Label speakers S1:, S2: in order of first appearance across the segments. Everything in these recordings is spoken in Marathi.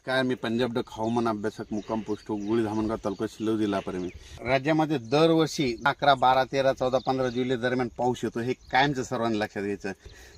S1: नमस्कार, मी पंजाब डक हवामान अभ्यासक मुक्काम पोस्ट गुळी धामणगाव तालुका शिल्लोड जिल्हा परमी. राज्यामध्ये दरवर्षी 11, 12, 13, 14, 15 जुलै दरम्यान पाऊस येतो. हे कायमचं सर्वांनी लक्षात घ्यायचं.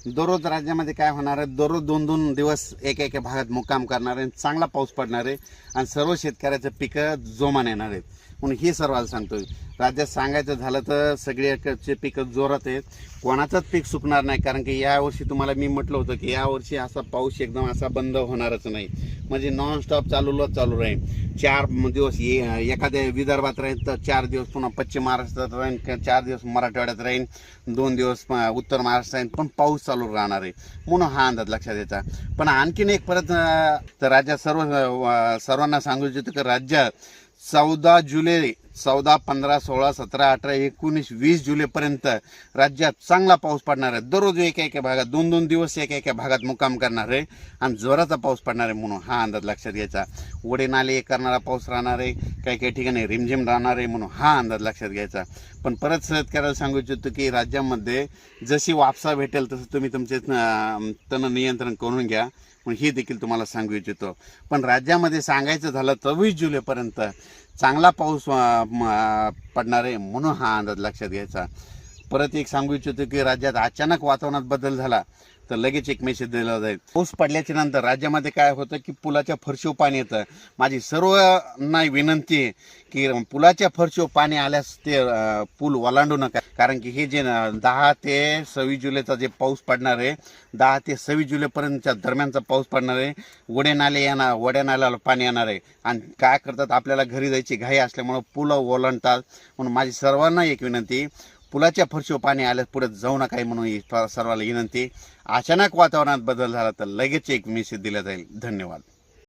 S1: दररोज राज्यामध्ये काय होणार आहे, दररोज 2-2 दिवस एका भागात मुक्काम करणार आहे, चांगला पाऊस पडणार आहे आणि सर्व शेतकऱ्याचं पिकं जोमाने येणार आहेत. म्हणून हे सर्वांना सांगतोय. राज्यात सांगायचं झालं तर सगळ्याकडचे पिकं जोरात आहेत. कोणाचंच पीक सुकणार नाही, कारण की यावर्षी तुम्हाला मी म्हटलं होतं की यावर्षी असा पाऊस एकदम असा बंद होणारच नाही. म्हणजे नॉनस्टॉप चालू राहील. 4 दिवस एखाद्या विदर्भात राहील तर 4 दिवस पुन्हा पश्चिम महाराष्ट्रात राहील, 4 दिवस मराठवाड्यात राहील, 2 दिवस उत्तर महाराष्ट्रात राहील, पण पाऊस चालू राहणार आहे. म्हणून हा अंदाज लक्षात घ्यायचा. पण आणखीन एक परत तर राज्यात सर्वांना सांगू इच्छितो की राज्यात 14 जुलै 14, 15, 16, 17, 18, 19, 20 जुलैपर्यंत राज्यात चांगला पाऊस पडणार आहे. दररोज एका भागात 2-2 दिवस एका भागात मुक्काम करणार आहे आणि जोराचा पाऊस पडणार आहे. म्हणून हा अंदाज लक्षात घ्यायचा. ओढे नाले करणारा पाऊस राहणार आहे, काही ठिकाणी रिमझिम राहणार आहे. म्हणून हा अंदाज लक्षात घ्यायचा. पण परत शेतकऱ्याला सांगू इच्छितो की राज्यामध्ये जशी वापसा भेटेल तसं तुम्ही तुमचे तण नियंत्रण करून घ्या. पण हे देखील तुम्हाला सांगू इच्छितो. पण राज्यामध्ये सांगायचं झालं 24 जुलैपर्यंत चांगला पाऊस पडणार आहे. म्हणून हा अंदाज लक्षात घ्यायचा. परत एक सांगू इच्छितो की राज्यात अचानक वातावरणात बदल झाला तर लगेच एक मेसेज दिला जाईल. पाऊस पडल्याच्या नंतर राज्यामध्ये काय होतं की पुलाच्या फरशीवर पाणी येतं. माझी सर्वांना विनंती आहे की पुलाच्या फरशीवर पाणी आल्यास ते पूल ओलांडू नका, कारण की हे जे 10 ते 26 जुलैचा जे पाऊस पडणार आहे, 10 ते 26 जुलैपर्यंतच्या दरम्यानचा पाऊस पडणार आहे. वड्या नाल्याला पाणी येणार आहे आणि काय करतात, आपल्याला घरी जायची घाई असल्यामुळं पुलं ओलांडतात. म्हणून माझी सर्वांना एक विनंती, पुलाच्या फरशीवर पाणी आल्यास पुढे जाऊ नका म्हणून सर्वांना विनंती. अचानक वातावरणात बदल झाला तर लगेच एक मेसेज दिला जाईल. धन्यवाद.